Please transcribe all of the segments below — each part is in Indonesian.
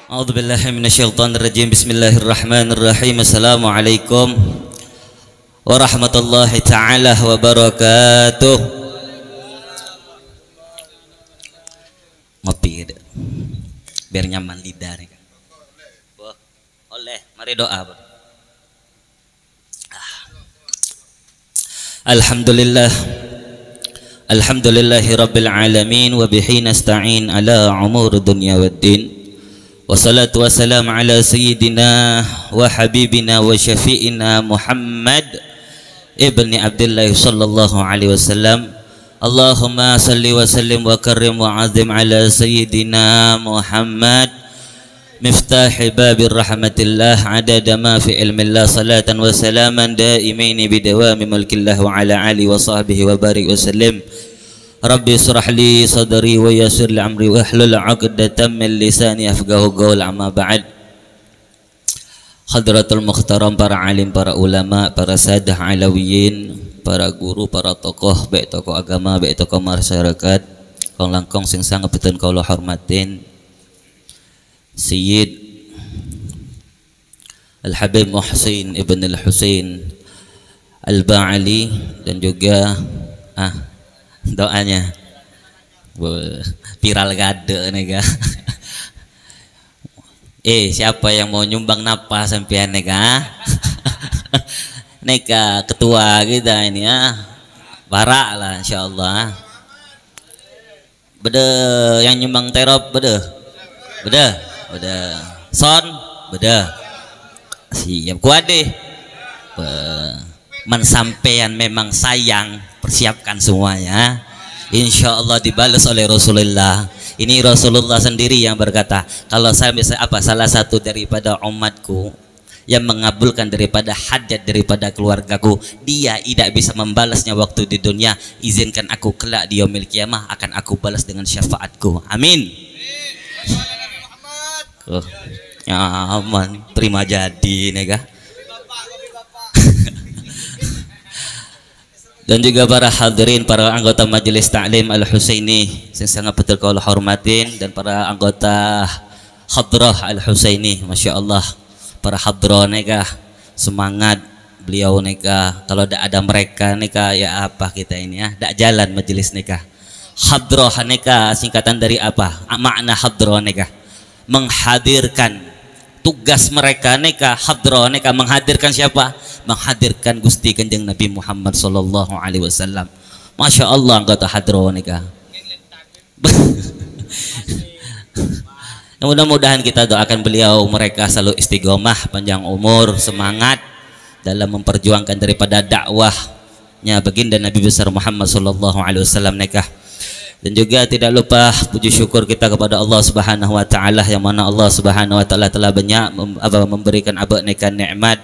A'udzubillahi minasyaitonirrajim. Bismillahirrahmanirrahim. Assalamualaikum warahmatullahi taala wabarakatuh. Ngopi gitu, biar nyaman lidah nih. Oleh, mari doa. Alhamdulillah, alhamdulillahi rabbil alamin, wa bihi nasta'in ala umur dunya waddin. Wassalatu wassalamu ala sayyidina wa habibina wa syafi'ina Muhammad ibni Abdullah sallallahu alaihi wasallam. Allahumma salli wa sallim wa karrim wa azim ala sayyidina Muhammad miftahi babir rahmatillah adada ma fi ilmillah, salatan wa salaman daimaini bidawami mulkillah wa ala ali wa sahbihi wa barik wa sallim. Rabbi surah li sadri wa yassir li amri wa hlul 'uqdatam min lisani yafqahu qaul. Amma ba'd. Hadratul mukhtaram, para alim, para ulama, para sadah alawiyin, para guru, para tokoh, baik tokoh agama, baik tokoh masyarakat, kong langkong sing sangat betul kaula hormatin Sayyid Al-Habib Muhsin Ibn Al-Husain Al-Ba'ali, dan juga doanya viral gade nega. Siapa yang mau nyumbang napa sampean nega? Nega ketua kita ini ya, barak lah insyaallah. Bede yang nyumbang terop, bede son, bede siap kuat deh. Mensampean memang sayang, persiapkan semuanya, insya Allah dibalas oleh Rasulullah. Ini Rasulullah sendiri yang berkata, kalau saya salah satu daripada umatku yang mengabulkan daripada hajat daripada keluargaku, dia tidak bisa membalasnya waktu di dunia, izinkan aku kelak di yaumil kiamah akan aku balas dengan syafaatku. Amin. Ya aman, terima jadi nega. Dan juga para hadirin, para anggota Majelis Ta'lim Al-Husaini yang sangat betul kau hormatin, dan para anggota Hadrah Al-Husaini, Masya Allah, para Hadrah neka, semangat beliau neka. Kalau tidak ada mereka neka, ya apa kita ini ya, tidak jalan majelis neka. Hadrah neka singkatan dari apa? Makna Hadrah neka menghadirkan. Tugas mereka neka hadrah neka menghadirkan siapa? Menghadirkan Gusti Kanjeng Nabi Muhammad sallallahu alaihi wasallam. Masya Allah, anggota hadrah neka. Mudah-mudahan kita doakan beliau, mereka selalu istiqomah, panjang umur, semangat dalam memperjuangkan daripada dakwahnya baginda Nabi besar Muhammad sallallahu alaihi wasallam neka. Dan juga tidak lupa puji syukur kita kepada Allah Subhanahu wa taala, yang mana Allah Subhanahu wa taala telah banyak memberikan abad neka nikmat,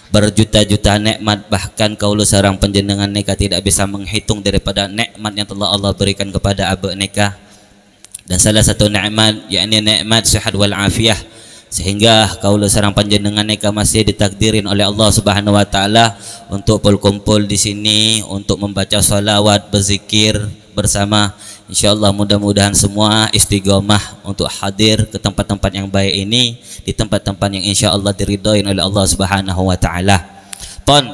berjuta-juta nikmat, bahkan kaula sareng panjenengan neka tidak bisa menghitung daripada nikmat yang telah Allah berikan kepada abad neka. Dan salah satu nikmat yakni nikmat sehat wal afiah, sehingga kaula sareng panjenengan neka masih ditakdirin oleh Allah Subhanahu wa taala untuk berkumpul di sini untuk membaca salawat, berzikir bersama. Insyaallah mudah-mudahan semua istiqomah untuk hadir ke tempat-tempat yang baik ini, di tempat-tempat yang insyaallah diridhoin oleh Allah Subhanahu wa taala. Pon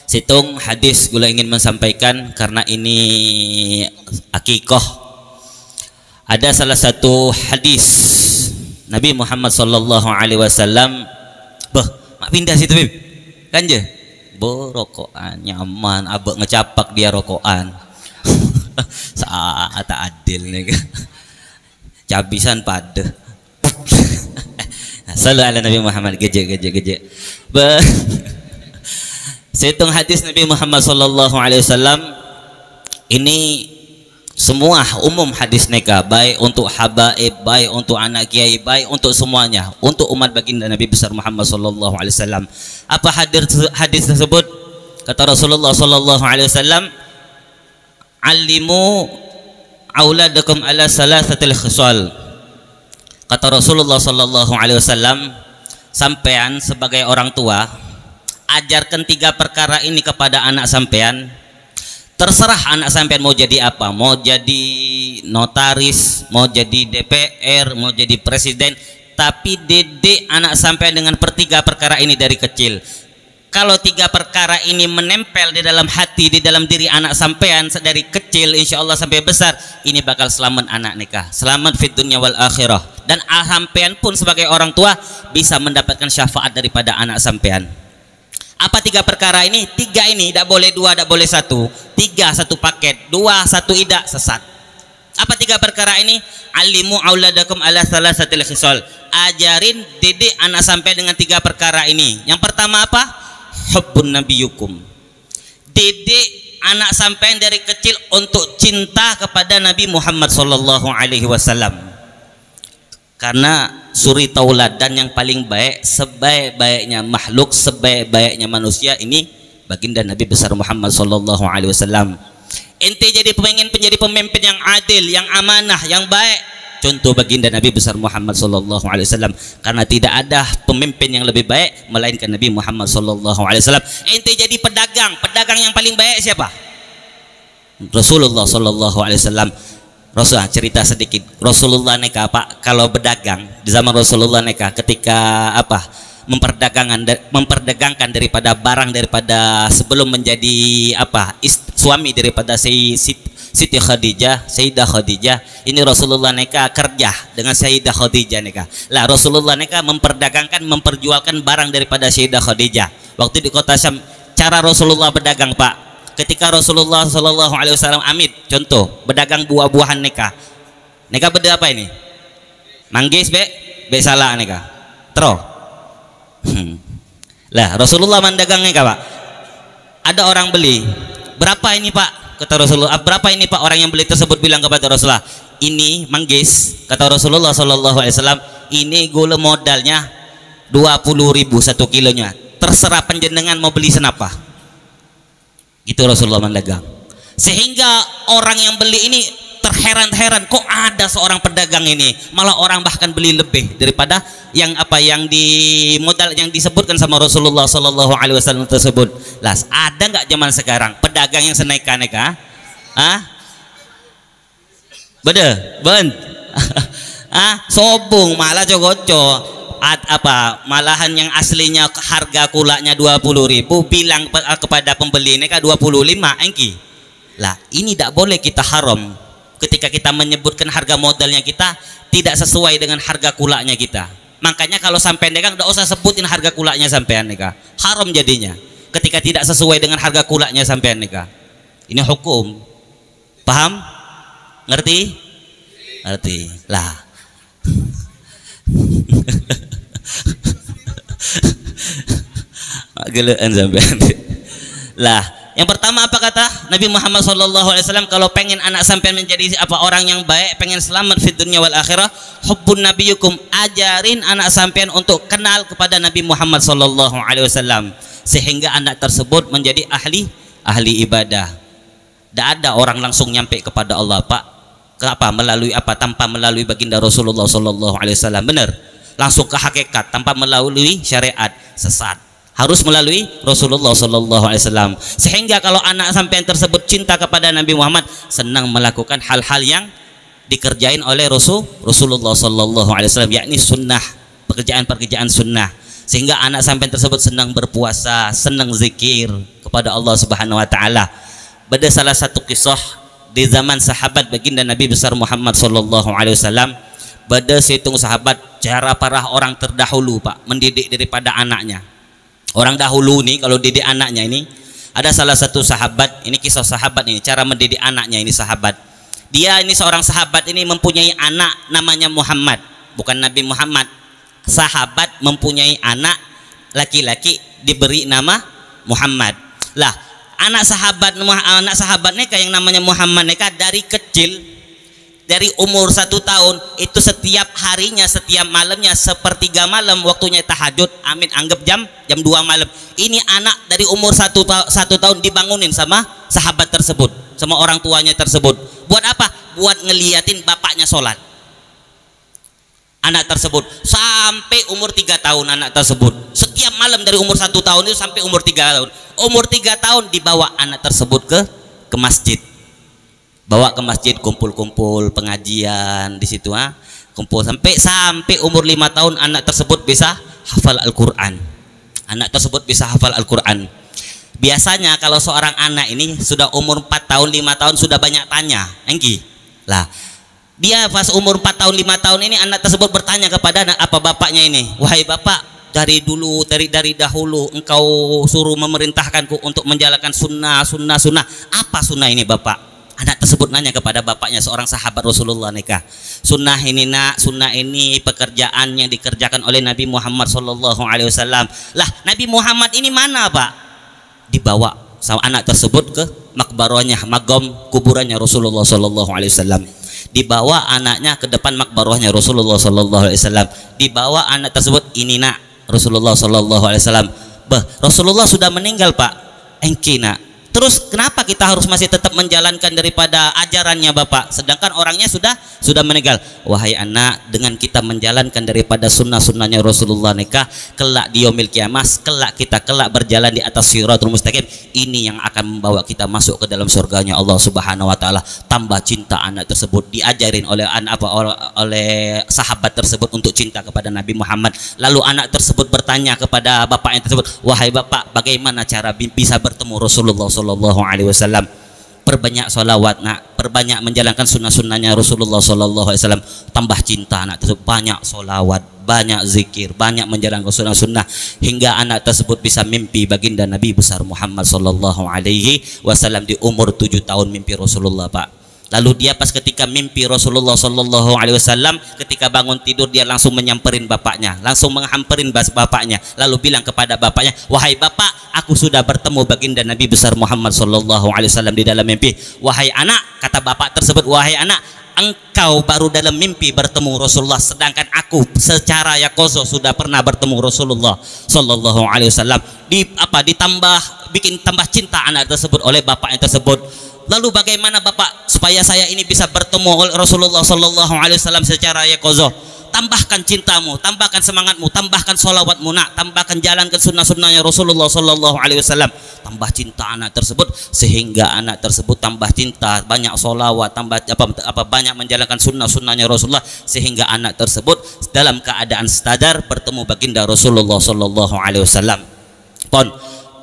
situng hadis gula ingin menyampaikan, karena ini akikoh. Ada salah satu hadis Nabi Muhammad sallallahu alaihi wasallam. Mak pindah situ bib kan je rokokan nyaman, abek ngecapak dia rokokan. Saat adil nih kan, cabisan pada. Sallallahu ala Nabi Muhammad, geje. Situng hadis Nabi Muhammad sallallahu alaihi wasallam ini semua umum hadis neka, baik untuk habaib, baik untuk anak kiai, baik untuk semuanya, untuk umat baginda Nabi besar Muhammad sallallahu alaihi wasallam. Apa hadis tersebut? Kata Rasulullah sallallahu alaihi wasallam, alimu auladakum ala salasatil khisal. Kata Rasulullah sallallahu alaihi wasallam, sampean sebagai orang tua ajarkan 3 perkara ini kepada anak sampean. Terserah anak sampean mau jadi apa, mau jadi notaris, mau jadi DPR, mau jadi presiden, tapi didik anak sampean dengan pertiga perkara ini dari kecil. Kalau tiga perkara ini menempel di dalam hati, di dalam diri anak sampean dari kecil, insya Allah sampai besar, ini bakal selamat anak nikah, selamat fid dunya wal akhirah. Dan sampean pun sebagai orang tua bisa mendapatkan syafaat daripada anak sampean. Apa tiga perkara ini? Tiga ini, tidak boleh dua, tidak boleh satu. Tiga satu paket, dua satu idak, sesat. Apa tiga perkara ini? Alimu auladakum ala salasatil khisal. Ajarin didik anak sampean dengan tiga perkara ini. Yang pertama apa? Hubbun nabiyukum. Didik anak sampean dari kecil untuk cinta kepada Nabi Muhammad sallallahu alaihi wasallam. Karena suri tauladan yang paling baik, sebaik-baiknya makhluk, sebaik-baiknya manusia ini baginda Nabi besar Muhammad sallallahu alaihi wasallam. Ente jadi menjadi pemimpin yang adil, yang amanah, yang baik. Contoh baginda Nabi besar Muhammad sallallahu alaihi wasallam, karena tidak ada pemimpin yang lebih baik melainkan Nabi Muhammad sallallahu alaihi wasallam. Ente jadi pedagang yang paling baik siapa? Rasulullah sallallahu alaihi wasallam. Rasulullah cerita sedikit. Rasulullah nikah Pak, kalau berdagang di zaman Rasulullah nikah ketika apa? Memperdagangkan daripada barang daripada sebelum menjadi apa? Suami daripada Siti Khadijah, Sayyidah Khadijah. Ini Rasulullah nikah kerja dengan Sayyidah Khadijah nikah. Lah Rasulullah nikah memperdagangkan, memperjualkan barang daripada Sayyidah Khadijah. Waktu di kota Syam, cara Rasulullah berdagang Pak. Ketika Rasulullah Shallallahu Alaihi Wasallam amit, contoh berdagang buah-buahan nikah. Nikah beda apa ini? Manggis be salah nikah. Tero. Lah Rasulullah mendagang nikah Pak. Ada orang beli. Berapa ini Pak? Kata Rasulullah. Berapa ini Pak? Orang yang beli tersebut bilang kepada Rasulullah, ini manggis. Kata Rasulullah Shallallahu Alaihi Wasallam, ini gula modalnya 20.000 1 kilonya. Terserah penjenengan mau beli senapa. Itu Rasulullah mendagang. Sehingga orang yang beli ini terheran-heran, kok ada seorang pedagang ini, malah orang bahkan beli lebih daripada yang apa yang di modal yang disebutkan sama Rasulullah Shallallahu Alaihi Wasallam tersebut. Lah ada nggak zaman sekarang pedagang yang seneka-neka? Beda, ben, sobung malah cogoco. Malahan yang aslinya harga kulaknya 20.000 bilang kepada pembeli ini kan 25 engki. Lah ini tidak boleh, kita haram ketika kita menyebutkan harga modalnya kita tidak sesuai dengan harga kulaknya kita. Makanya kalau sampai dagang tidak usah sebutin harga kulaknya sampean nikah, haram jadinya ketika tidak sesuai dengan harga kulaknya sampean nikah. Ini hukum, paham? Ngerti? Ngerti lah. Gelaan sampean. Lah, yang pertama apa kata Nabi Muhammad SAW, kalau pengen anak sampean menjadi apa orang yang baik, pengen selamat fid dunya wal akhirah, hubbun nabiyukum, ajarin anak sampean untuk kenal kepada Nabi Muhammad SAW sehingga anak tersebut menjadi ahli ibadah. Tidak ada orang langsung nyampe kepada Allah Pak. Kenapa? Melalui apa? Tanpa melalui baginda Rasulullah SAW. Benar? Langsung ke hakikat tanpa melalui syariat, sesat. Harus melalui Rasulullah SAW. Sehingga kalau anak sampean tersebut cinta kepada Nabi Muhammad, senang melakukan hal-hal yang dikerjain oleh Rasulullah SAW, yakni sunnah, pekerjaan-pekerjaan sunnah. Sehingga anak sampean tersebut senang berpuasa, senang zikir kepada Allah Subhanahu Wa Taala. Ada salah satu kisah di zaman sahabat baginda Nabi besar Muhammad SAW. Pada sehitung sahabat, cara para orang terdahulu Pak mendidik daripada anaknya. Orang dahulu nih kalau didik anaknya ini, ada salah satu sahabat, ini kisah sahabat ini, cara mendidik anaknya ini sahabat. Dia ini seorang sahabat ini mempunyai anak namanya Muhammad, bukan Nabi Muhammad. Sahabat mempunyai anak laki-laki diberi nama Muhammad. Lah, anak sahabatnya kayak yang namanya Muhammad mereka dari kecil, dari umur 1 tahun itu setiap harinya, setiap malamnya sepertiga malam waktunya tahajud, amin, anggap jam 2 malam. Ini anak dari umur 1 tahun dibangunin sama sahabat tersebut, sama orang tuanya tersebut. Buat apa? Buat ngeliatin bapaknya sholat. Anak tersebut sampai umur 3 tahun, anak tersebut setiap malam dari umur 1 tahun itu sampai umur 3 tahun. Umur 3 tahun dibawa anak tersebut ke masjid. bawa ke masjid, kumpul-kumpul pengajian di situ, kumpul sampai umur 5 tahun anak tersebut bisa hafal Al-Quran. Anak tersebut bisa hafal Al-Quran. Biasanya kalau seorang anak ini sudah umur 4 tahun 5 tahun sudah banyak tanya, engki lah. Dia pas umur 4 tahun 5 tahun ini anak tersebut bertanya kepada apa bapaknya ini, wahai bapak, dari dahulu engkau suruh memerintahkanku untuk menjalankan sunnah. Apa sunnah ini bapak? Anak tersebut nanya kepada bapaknya, seorang sahabat Rasulullah nikah. Sunnah ini nak, sunnah ini pekerjaan yang dikerjakan oleh Nabi Muhammad SAW. Lah Nabi Muhammad ini mana pak? Dibawa sama anak tersebut ke makbarahnya, magam kuburannya Rasulullah SAW. Dibawa anaknya ke depan makbarahnya Rasulullah SAW. Dibawa anak tersebut, ini nak Rasulullah SAW. Rasulullah sudah meninggal pak, engki nak. Terus kenapa kita harus masih tetap menjalankan daripada ajarannya bapak, sedangkan orangnya sudah meninggal? Wahai anak, dengan kita menjalankan daripada sunnahnya Rasulullah nikah, kelak di yaumil kiamas, kelak kita berjalan di atas siratul mustaqim, ini yang akan membawa kita masuk ke dalam surganya Allah Subhanahu wa taala. Tambah cinta anak tersebut, diajarin oleh oleh sahabat tersebut untuk cinta kepada Nabi Muhammad. Lalu anak tersebut bertanya kepada bapaknya tersebut, wahai bapak, bagaimana cara bisa bertemu Rasulullah Sallallahu Alaihi Wasallam? Perbanyak sholawat nak, perbanyak menjalankan sunnah-sunnahnya Rasulullah Sallallahu Alaihi Wasallam. Tambah cinta anak tersebut, banyak sholawat, banyak zikir, banyak menjalankan sunnah-sunnah, hingga anak tersebut bisa mimpi baginda Nabi besar Muhammad Sallallahu Alaihi Wasallam di umur 7 tahun, mimpi Rasulullah pak. Lalu dia pas ketika mimpi Rasulullah Sallallahu Alaihi Wasallam, ketika bangun tidur dia langsung menyamperin bapaknya, langsung menghamperin bapaknya, lalu bilang kepada bapaknya, wahai bapak, aku sudah bertemu baginda Nabi besar Muhammad Sallallahu Alaihi Wasallam di dalam mimpi. Wahai anak, kata bapak tersebut, wahai anak, engkau baru dalam mimpi bertemu Rasulullah, sedangkan aku secara yakozo sudah pernah bertemu Rasulullah Sallallahu Alaihi Wasallam. Bikin tambah cinta anak tersebut oleh bapaknya tersebut. Lalu bagaimana bapak supaya saya ini bisa bertemu Rasulullah Sallallahu Alaihi Wasallam secara yakozo? Tambahkan cintamu, tambahkan semangatmu, tambahkan sholawatmu nak, tambahkan jalankan sunnah-sunnahnya Rasulullah Sallallahu Alaihi Wasallam. Tambah cinta anak tersebut, sehingga anak tersebut tambah cinta, banyak sholawat, tambah banyak menjalankan sunnah-sunnahnya Rasulullah, sehingga anak tersebut dalam keadaan sadar bertemu baginda Rasulullah Sallallahu Alaihi Wasallam.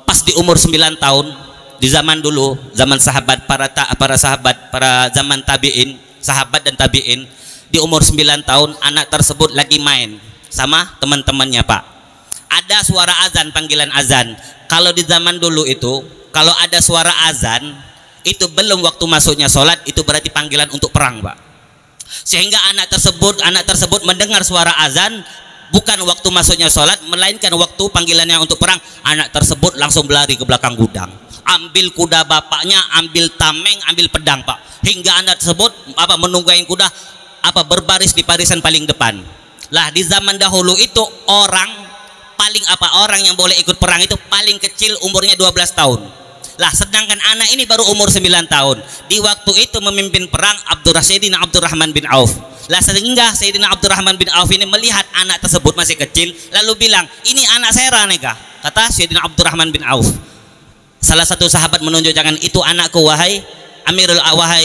Pas di umur 9 tahun, di zaman dulu, zaman sahabat, para sahabat, para zaman tabi'in, sahabat dan tabi'in, di umur 9 tahun anak tersebut lagi main sama teman-temannya pak. Ada suara azan, panggilan azan. Kalau di zaman dulu itu, kalau ada suara azan, itu belum waktu masuknya sholat, itu berarti panggilan untuk perang pak. Sehingga anak tersebut mendengar suara azan, bukan waktu masuknya sholat, melainkan waktu panggilannya untuk perang. Anak tersebut langsung berlari ke belakang gudang, ambil kuda bapaknya, ambil tameng, ambil pedang pak, hingga anak tersebut menunggain kuda berbaris di barisan paling depan. Lah di zaman dahulu itu orang yang boleh ikut perang itu paling kecil umurnya 12 tahun. Lah sedangkan anak ini baru umur 9 tahun. Di waktu itu memimpin perang Sayyidina Abdurrahman bin Auf. Lah sehingga Sayyidina Abdurrahman bin Auf ini melihat anak tersebut masih kecil, lalu bilang, ini anak saya Raneka, kata Sayyidina Abdurrahman bin Auf. Salah satu sahabat menunjuk, jangan, itu anakku wahai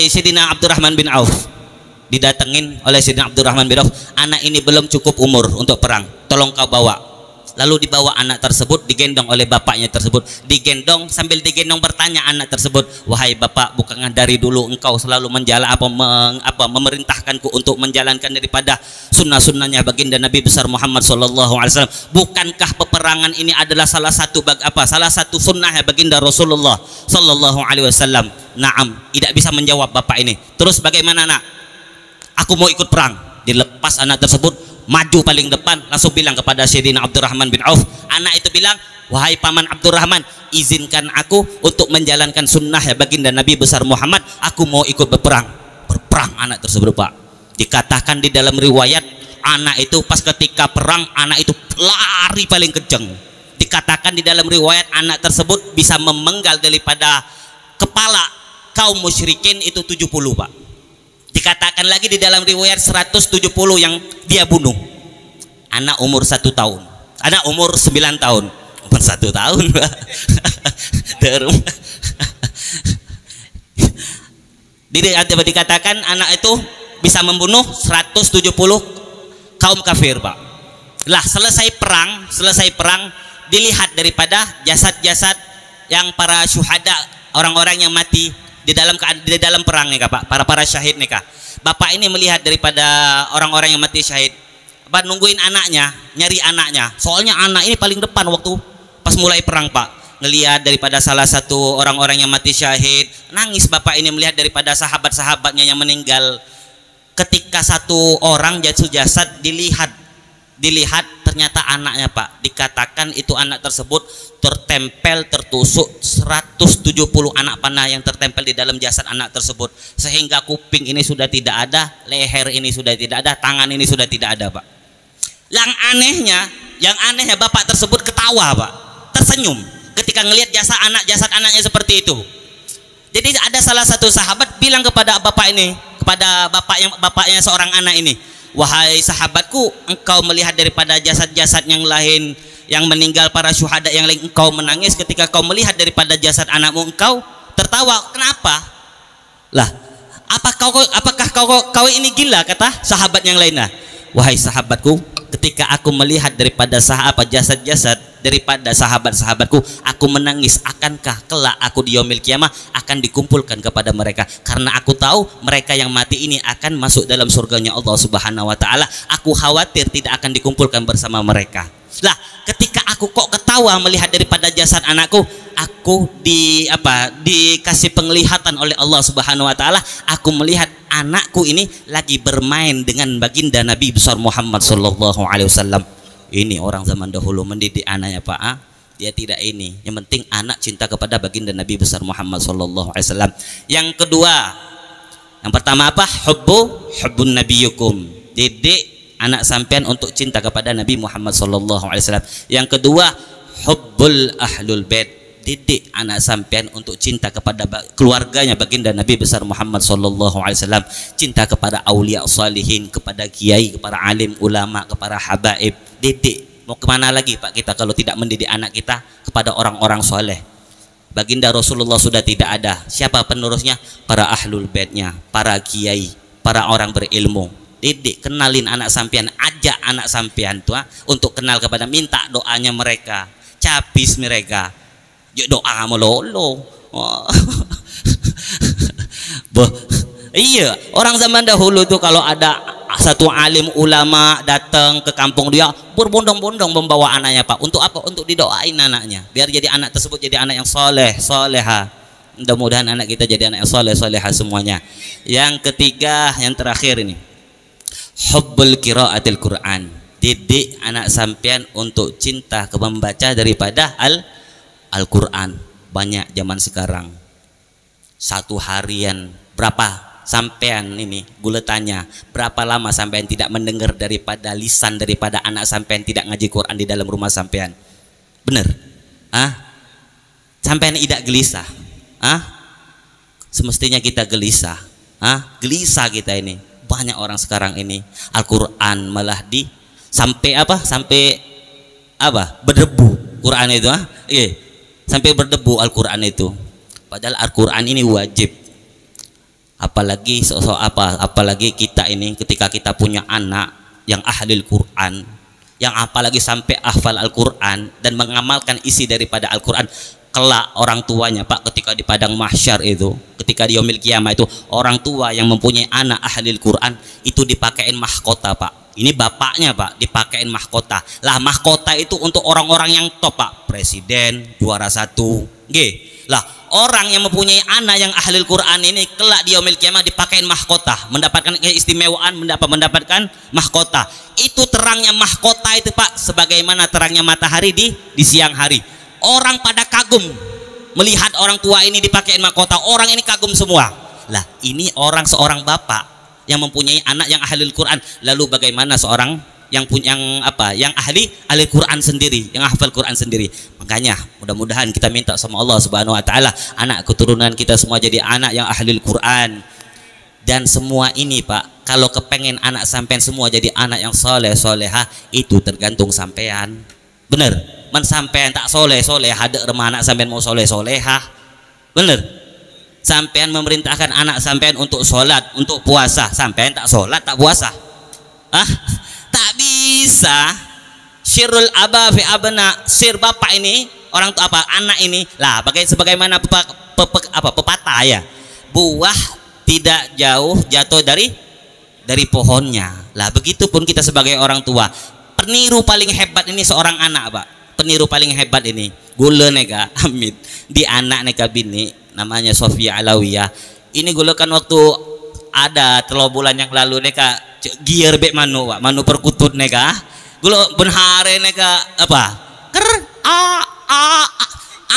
Sayyidina Abdurrahman bin Auf. Didatengin oleh Sayyidina Abdurrahman bin Auf, anak ini belum cukup umur untuk perang, tolong kau bawa. Lalu dibawa anak tersebut, digendong oleh bapaknya tersebut, sambil digendong bertanya anak tersebut, wahai bapak, bukankah dari dulu engkau selalu memerintahkanku untuk menjalankan daripada sunnah-sunnahnya baginda Nabi besar Muhammad Sallallahu Alaihi Wasallam? Bukankah peperangan ini adalah salah satu sunnahnya baginda Rasulullah Sallallahu Alaihi Wasallam? Naam, tidak bisa menjawab bapak ini. Terus bagaimana nak? Aku mau ikut perang. Dilepas anak tersebut, maju paling depan, langsung bilang kepada Sayyidina Abdurrahman bin Auf. Anak itu bilang, wahai paman Abdurrahman, izinkan aku untuk menjalankan sunnah ya baginda Nabi besar Muhammad, aku mau ikut berperang anak tersebut pak. Dikatakan di dalam riwayat, anak itu pas ketika perang, anak itu lari paling kencang. Dikatakan di dalam riwayat, anak tersebut bisa memenggal daripada kepala kaum musyrikin itu 70 pak. Dikatakan lagi di dalam riwayat 170 yang dia bunuh. Anak umur 1 tahun, anak umur 9 tahun, umur 1 tahun di dikatakan anak itu bisa membunuh 170 kaum kafir, Pak. Lah selesai perang dilihat daripada jasad-jasad yang para syuhada, orang-orang yang mati di dalam perang nih Pak, para syahid nih Kak. Bapak ini melihat daripada orang-orang yang mati syahid, Bapak nungguin anaknya, nyari anaknya. Soalnya anak ini paling depan waktu pas mulai perang, Pak. Ngelihat daripada salah satu orang-orang yang mati syahid, nangis Bapak ini melihat daripada sahabat-sahabatnya yang meninggal. Ketika satu orang jasad dilihat ternyata anaknya, Pak. Dikatakan itu anak tersebut tertempel, tertusuk 170 anak panah yang tertempel di dalam jasad anak tersebut, sehingga kuping ini sudah tidak ada, leher ini sudah tidak ada, tangan ini sudah tidak ada, Pak. Yang anehnya Bapak tersebut ketawa, Pak, tersenyum ketika ngelihat jasad anaknya seperti itu. Jadi ada salah satu sahabat bilang kepada Bapak ini, kepada bapaknya seorang anak ini, wahai sahabatku, engkau melihat daripada jasad-jasad yang lain yang meninggal, para syuhada yang lain, engkau menangis. Ketika kau melihat daripada jasad anakmu, engkau tertawa. Kenapa? Lah, apakah kau ini gila? Kata sahabat yang lainnya. Wahai sahabatku, ketika aku melihat daripada jasad-jasad daripada sahabat-sahabatku, aku menangis. Akankah kelak aku di yaumil kiamah akan dikumpulkan kepada mereka? Karena aku tahu mereka yang mati ini akan masuk dalam surganya Allah Subhanahu wa taala. Aku khawatir tidak akan dikumpulkan bersama mereka. Lah, ketika aku kok ketawa melihat daripada jasad anakku, aku dikasih penglihatan oleh Allah Subhanahu wa taala. Aku melihat anakku ini lagi bermain dengan baginda Nabi besar Muhammad sallallahu alaihi wasallam. Ini orang zaman dahulu mendidik anaknya, Pak. Dia tidak ini. Yang penting anak cinta kepada baginda Nabi besar Muhammad sallallahu alaihi wasallam. Yang kedua, yang pertama apa? Hubbun nabiyukum. Didik anak sampean untuk cinta kepada Nabi Muhammad sallallahu alaihi wasallam. Yang kedua, hubbul ahlul bait. Didik anak sampean untuk cinta kepada keluarganya baginda Nabi besar Muhammad sallallahu alaihi wasallam. Cinta kepada aulia salihin, kepada kiai, kepada alim ulama, kepada habaib. Didik. Mau kemana lagi Pak kita kalau tidak mendidik anak kita kepada orang-orang soleh? Baginda Rasulullah sudah tidak ada. Siapa penerusnya? Para ahlul baitnya, para kiai, para orang berilmu. Didik, kenalin anak sampean, ajak anak sampean tuh untuk kenal kepada, minta doanya mereka, capis mereka. Doa melolo. Iya, orang zaman dahulu tuh kalau ada satu alim ulama datang ke kampung dia, berbondong-bondong membawa anaknya, Pak. Untuk apa? Untuk didoain anaknya, biar jadi anak tersebut jadi anak yang soleh, soleha. Mudah-mudahan anak kita jadi anak yang soleh, soleha semuanya. Yang ketiga, yang terakhir ini, hubbul qiraatil Quran. Didik anak sampean untuk cinta ke membaca daripada Al-Quran. Banyak zaman sekarang satu harian berapa sampean ini, gue tanya, berapa lama sampean tidak mendengar daripada lisan daripada anak sampean tidak ngaji Quran di dalam rumah sampean? Bener? Sampean tidak gelisah? Semestinya kita gelisah. Gelisah kita ini. Banyak orang sekarang ini Al-Quran malah sampai berdebu Quran itu, sampai berdebu Al-Quran itu. Padahal Al-Quran ini wajib. Apalagi kita ini ketika kita punya anak yang ahli Al-Quran, yang apalagi sampai hafal Al-Quran dan mengamalkan isi daripada Al-Quran, kelak orang tuanya, Pak, ketika di padang mahsyar itu, ketika di yaumil kiamah itu, orang tua yang mempunyai anak ahli Al-Quran itu dipakein mahkota, Pak. Ini bapaknya, Pak, dipakein mahkota. Lah mahkota itu untuk orang-orang yang top, Pak. Presiden, juara satu. Lah orang yang mempunyai anak yang ahli Al-Quran ini kelak di yaumil kiamah dipakein mahkota, mendapatkan keistimewaan, mendapatkan mahkota. Itu terangnya mahkota itu, Pak, sebagaimana terangnya matahari di siang hari. Orang pada kagum melihat orang tua ini dipakein mahkota. Orang ini kagum semua. Lah ini seorang bapak yang mempunyai anak yang ahli Al-Quran. Lalu bagaimana seorang yang ahli Al-Quran sendiri, yang hafal Quran sendiri? Makanya mudah-mudahan kita minta sama Allah Subhanahu wa taala anak keturunan kita semua jadi anak yang ahli Al-Quran. Dan semua ini, Pak, kalau kepengen anak sampean semua jadi anak yang soleh soleha, itu tergantung sampean. Bener? Man sampean tak soleh soleha, ada remah anak sampean mau soleh soleha. Bener? Sampean memerintahkan anak sampean untuk sholat, untuk puasa, sampean tak sholat, tak puasa. Tak bisa. Syirul aba fi abna, sir bapak ini, orang tua apa, anak ini lah sebagaimana pepatah ya, buah tidak jauh jatuh dari pohonnya. Lah begitupun kita sebagai orang tua, peniru paling hebat ini seorang anak, Pak. Peniru paling hebat ini gula nega Amit di anak nega bini namanya Sofia Alawiyah. Ini gula kan waktu ada 3 bulan yang lalu nega gier bek manu, Pak, manu perkutut nega gula benhare nega apa ker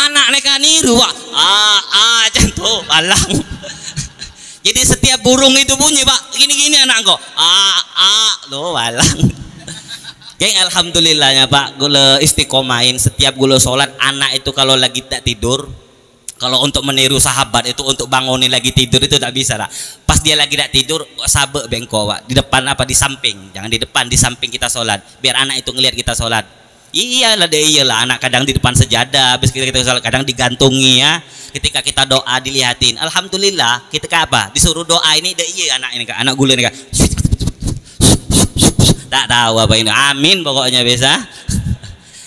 anak nega niru, Pak, jantung balang. Jadi setiap burung itu bunyi, Pak, gini-gini anak kok lo balang. Geng, alhamdulillahnya, Pak, gula istiqomahin setiap gula sholat anak itu. Kalau lagi tak tidur, kalau untuk meniru sahabat itu untuk bangunin lagi tidur itu tak bisa lah. Pas dia lagi tak tidur, sabek bengko, Pak, di depan apa, di samping, jangan di depan, di samping kita sholat, biar anak itu ngelihat kita sholat. Iyalah anak kadang di depan sejadah habis kita sholat, kadang digantungi ya, ketika kita doa dilihatin. Alhamdulillah ketika apa disuruh doa ini anak ini Kak, anak gula ini Kak, tak tahu apa ini, amin pokoknya bisa.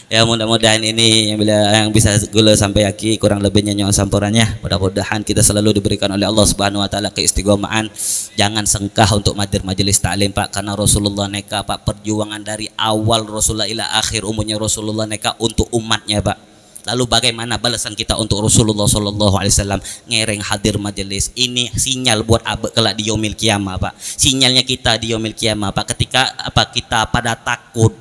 Ya mudah-mudahan ini yang bisa gula sampai aki kurang lebihnya nyawa sampurannya. Mudah-mudahan kita selalu diberikan oleh Allah Subhanahu wa taala keistiqomahan. Jangan sengkah untuk hadir majelis taklim, Pak, karena Rasulullah neka, Pak, perjuangan dari awal Rasulullah ila akhir umurnya Rasulullah neka untuk umatnya, Pak. Lalu bagaimana balasan kita untuk Rasulullah sallallahu alaihi wasallam ngereng hadir majelis ini? Sinyal buat abek kelak di yaumil qiyamah, Pak. Sinyalnya kita di yaumil qiyamah, Pak, ketika apa kita pada takut,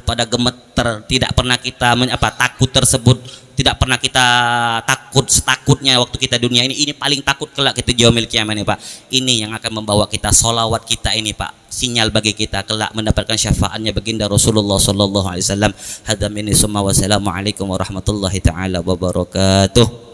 pada gemeter, tidak pernah kita takut tersebut, tidak pernah kita takut setakutnya waktu kita dunia ini paling takut kelak kita di yaumil qiyamah ini, Pak. Ini yang akan membawa kita sholawat kita ini, Pak, sinyal bagi kita kelak mendapatkan syafaatnya baginda Rasulullah sallallahu alaihi wasallam. Hadza minni summa wassalamu alaikum warahmatullahi taala wabarakatuh.